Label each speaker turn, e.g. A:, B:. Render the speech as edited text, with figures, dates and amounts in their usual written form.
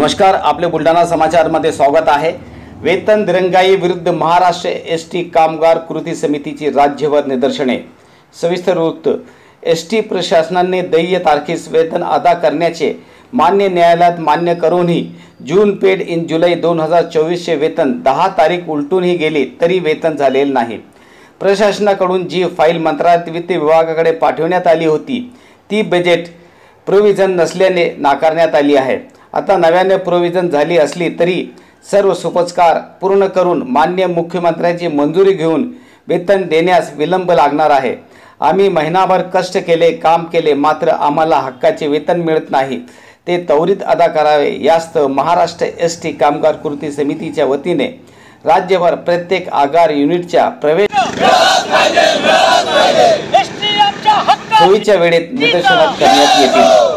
A: नमस्कार, आपले बुलढाणा समाचारमध्ये स्वागत आहे। वेतन दिरंगाई विरुद्ध महाराष्ट्र एसटी कामगार कृती समितीची राज्यभर निदर्शने। सविस्तर वृत्त। एसटी प्रशासनाने देय तारखेस वेतन अदा करण्याचे मान्य न्यायालयात मान्य करूनही जून पेड इन जुलै 2024 चे वेतन 10 तारीख उलटूनही गेली तरी वेतन झालेले नाही। प्रशासनाकडून जी फाईल मंत्रालयात वित्त विभागाकडे पाठवण्यात आली होती ती बजेट प्रोव्हिजन नसल्याने नाकारण्यात आली आहे। आता नव्याने प्रोव्हिजन झाली असली तरी सर्व सुपस्कार पूर्ण करून मान्य मुख्यमंत्र्यांची मंजुरी घेऊन वेतन देण्यास विलंब लागणार आहे। आम्ही महिनाभर कष्ट केले, काम केले, मात्र आम्हाला हक्काचे वेतन मिळत नाही। ते त्वरित अदा करावे यास्तव महाराष्ट्र एसटी कामगार कृती समितीच्या वतीने राज्यभर प्रत्येक आगार युनिटच्या प्रवेश सोयीच्या वेळेत निदर्शनात करण्यात येतील।